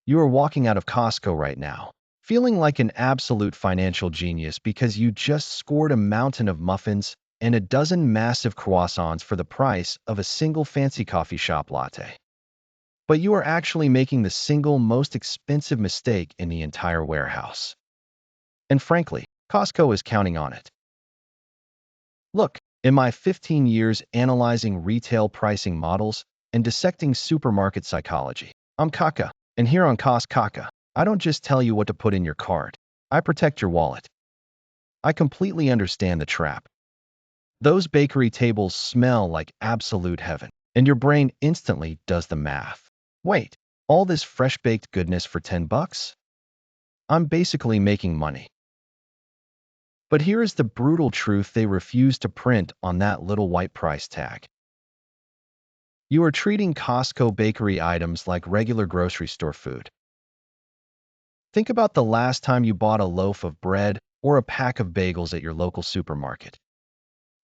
You are walking out of Costco right now, feeling like an absolute financial genius because you just scored a mountain of muffins and a dozen massive croissants for the price of a single fancy coffee shop latte. But you are actually making the single most expensive mistake in the entire warehouse. And frankly, Costco is counting on it. Look, in my 15 years analyzing retail pricing models and dissecting supermarket psychology, I'm Kaka, and here on Cost Kaka, I don't just tell you what to put in your cart. I protect your wallet. I completely understand the trap. Those bakery tables smell like absolute heaven, and your brain instantly does the math. Wait, all this fresh-baked goodness for 10 bucks? I'm basically making money. But here is the brutal truth they refuse to print on that little white price tag. You are treating Costco bakery items like regular grocery store food. Think about the last time you bought a loaf of bread or a pack of bagels at your local supermarket.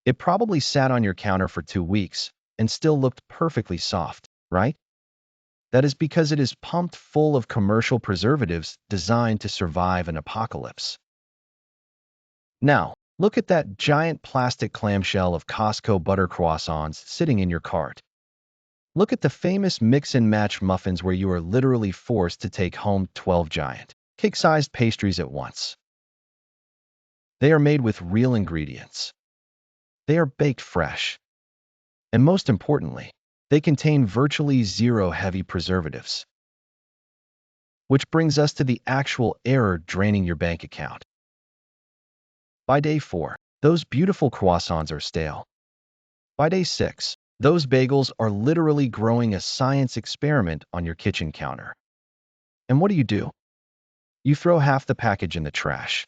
It probably sat on your counter for 2 weeks and still looked perfectly soft, right? That is because it is pumped full of commercial preservatives designed to survive an apocalypse. Now, look at that giant plastic clamshell of Costco butter croissants sitting in your cart. Look at the famous mix-and-match muffins where you are literally forced to take home 12 giant, cake-sized pastries at once. They are made with real ingredients. They are baked fresh. And most importantly, they contain virtually zero heavy preservatives. Which brings us to the actual error draining your bank account. By day 4, those beautiful croissants are stale. By day 6, those bagels are literally growing a science experiment on your kitchen counter. And what do? You throw half the package in the trash.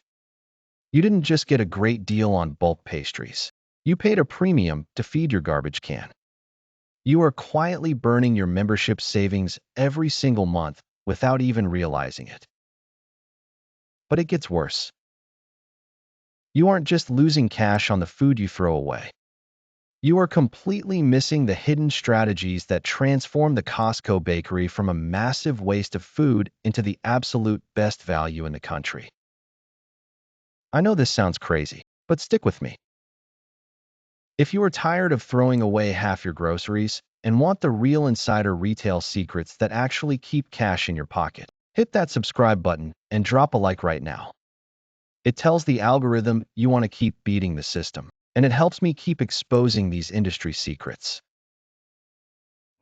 You didn't just get a great deal on bulk pastries. You paid a premium to feed your garbage can. You are quietly burning your membership savings every single month without even realizing it. But it gets worse. You aren't just losing cash on the food you throw away. You are completely missing the hidden strategies that transform the Costco bakery from a massive waste of food into the absolute best value in the country. I know this sounds crazy, but stick with me. If you are tired of throwing away half your groceries and want the real insider retail secrets that actually keep cash in your pocket, hit that subscribe button and drop a like right now. It tells the algorithm you want to keep beating the system, and it helps me keep exposing these industry secrets.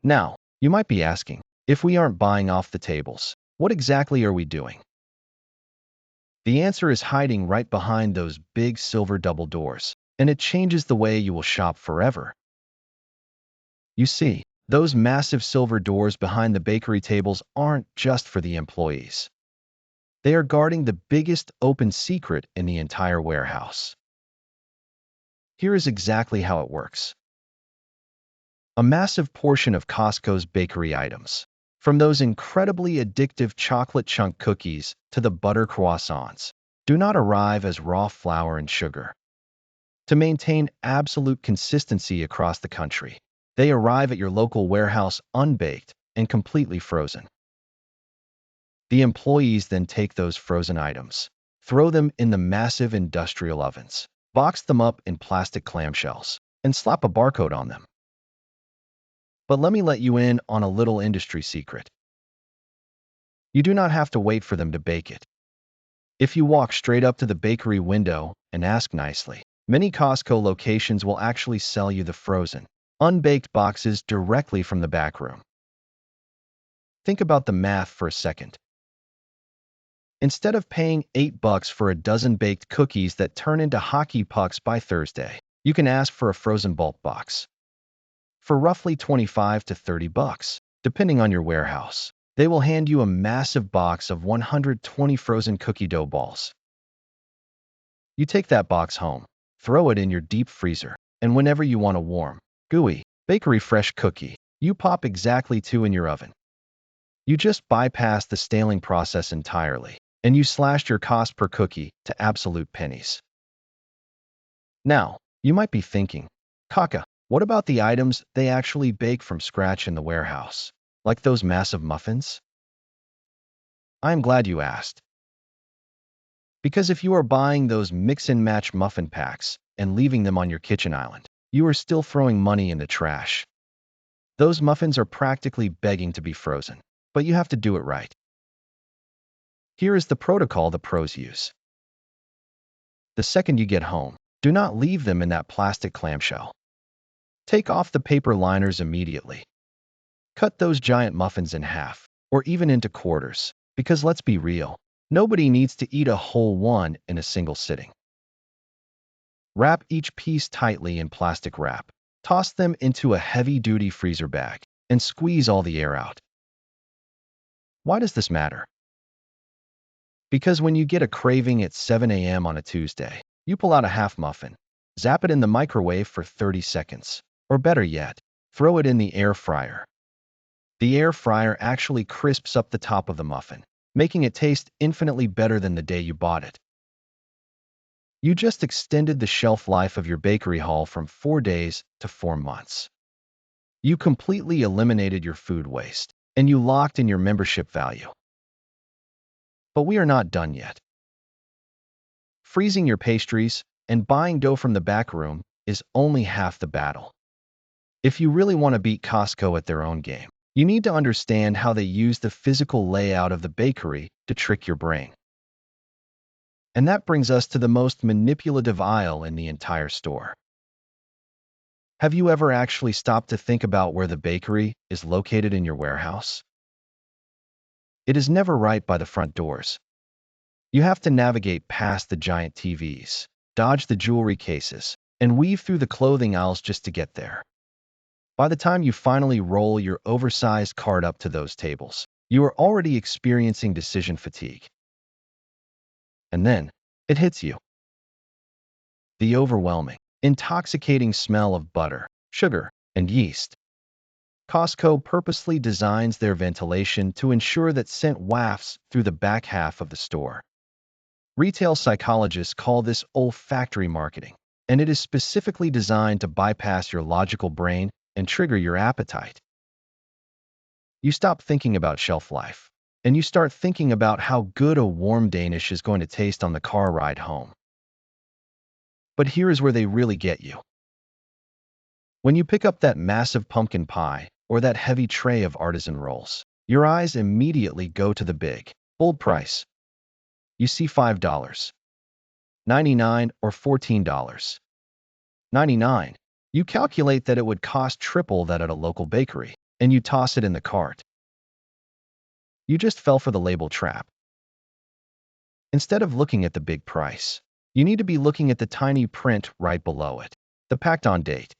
Now, you might be asking, if we aren't buying off the tables, what exactly are we doing? The answer is hiding right behind those big silver double doors, and it changes the way you will shop forever. You see, those massive silver doors behind the bakery tables aren't just for the employees. They are guarding the biggest open secret in the entire warehouse. Here is exactly how it works. A massive portion of Costco's bakery items, from those incredibly addictive chocolate chunk cookies to the butter croissants, do not arrive as raw flour and sugar. To maintain absolute consistency across the country, they arrive at your local warehouse unbaked and completely frozen. The employees then take those frozen items, throw them in the massive industrial ovens, box them up in plastic clamshells, and slap a barcode on them. But let me let you in on a little industry secret. You do not have to wait for them to bake it. If you walk straight up to the bakery window and ask nicely, many Costco locations will actually sell you the frozen, unbaked boxes directly from the back room. Think about the math for a second. Instead of paying $8 for a dozen baked cookies that turn into hockey pucks by Thursday, you can ask for a frozen bulk box. For roughly 25 to 30 bucks, depending on your warehouse, they will hand you a massive box of 120 frozen cookie dough balls. You take that box home, throw it in your deep freezer, and whenever you want a warm, gooey, bakery fresh cookie, you pop exactly 2 in your oven. You just bypass the staling process entirely, and you slashed your cost per cookie to absolute pennies. Now, you might be thinking, Kaka, what about the items they actually bake from scratch in the warehouse, like those massive muffins? I am glad you asked. Because if you are buying those mix-and-match muffin packs and leaving them on your kitchen island, you are still throwing money in the trash. Those muffins are practically begging to be frozen, but you have to do it right. Here is the protocol the pros use. The second you get home, do not leave them in that plastic clamshell. Take off the paper liners immediately. Cut those giant muffins in half, or even into quarters, because let's be real, nobody needs to eat a whole one in a single sitting. Wrap each piece tightly in plastic wrap. Toss them into a heavy-duty freezer bag and squeeze all the air out. Why does this matter? Because when you get a craving at 7 a.m. on a Tuesday, you pull out a half muffin, zap it in the microwave for 30 seconds, or better yet, throw it in the air fryer. The air fryer actually crisps up the top of the muffin, making it taste infinitely better than the day you bought it. You just extended the shelf life of your bakery haul from 4 days to 4 months. You completely eliminated your food waste, and you locked in your membership value. But we are not done yet. Freezing your pastries and buying dough from the back room is only half the battle. If you really want to beat Costco at their own game, you need to understand how they use the physical layout of the bakery to trick your brain. And that brings us to the most manipulative aisle in the entire store. Have you ever actually stopped to think about where the bakery is located in your warehouse? It is never right by the front doors. You have to navigate past the giant TVs, dodge the jewelry cases, and weave through the clothing aisles just to get there. By the time you finally roll your oversized cart up to those tables, you are already experiencing decision fatigue. And then, it hits you. The overwhelming, intoxicating smell of butter, sugar, and yeast. Costco purposely designs their ventilation to ensure that scent wafts through the back half of the store. Retail psychologists call this olfactory marketing, and it is specifically designed to bypass your logical brain and trigger your appetite. You stop thinking about shelf life, and you start thinking about how good a warm Danish is going to taste on the car ride home. But here is where they really get you. When you pick up that massive pumpkin pie or that heavy tray of artisan rolls, your eyes immediately go to the big, bold price. You see $5.99 or $14.99. You calculate that it would cost triple that at a local bakery, and you toss it in the cart. You just fell for the label trap. Instead of looking at the big price, you need to be looking at the tiny print right below it, the packed-on date.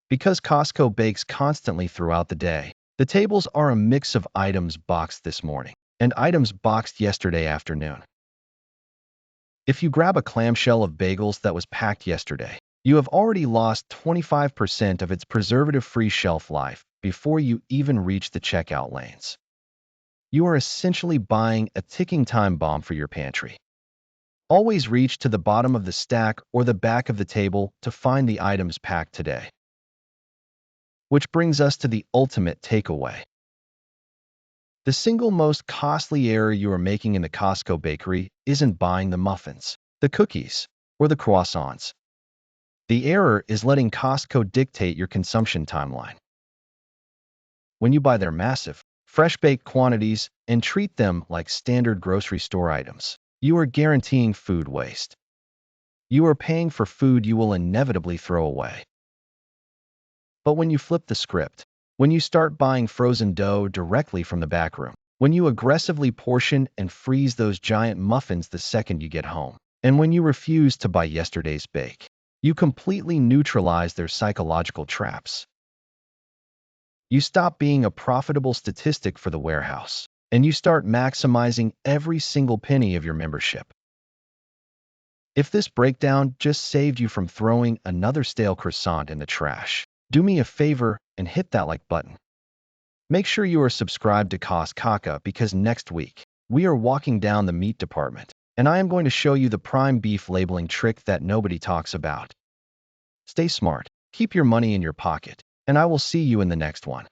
Because Costco bakes constantly throughout the day, the tables are a mix of items boxed this morning and items boxed yesterday afternoon. If you grab a clamshell of bagels that was packed yesterday, you have already lost 25% of its preservative-free shelf life before you even reach the checkout lanes. You are essentially buying a ticking time bomb for your pantry. Always reach to the bottom of the stack or the back of the table to find the items packed today. Which brings us to the ultimate takeaway. The single most costly error you are making in the Costco bakery isn't buying the muffins, the cookies, or the croissants. The error is letting Costco dictate your consumption timeline. When you buy their massive, fresh-baked quantities and treat them like standard grocery store items, you are guaranteeing food waste. You are paying for food you will inevitably throw away. But when you flip the script, when you start buying frozen dough directly from the back room, when you aggressively portion and freeze those giant muffins the second you get home, and when you refuse to buy yesterday's bake, you completely neutralize their psychological traps. You stop being a profitable statistic for the warehouse, and you start maximizing every single penny of your membership. If this breakdown just saved you from throwing another stale croissant in the trash, do me a favor and hit that like button. Make sure you are subscribed to Costco because next week, we are walking down the meat department, and I am going to show you the prime beef labeling trick that nobody talks about. Stay smart, keep your money in your pocket, and I will see you in the next one.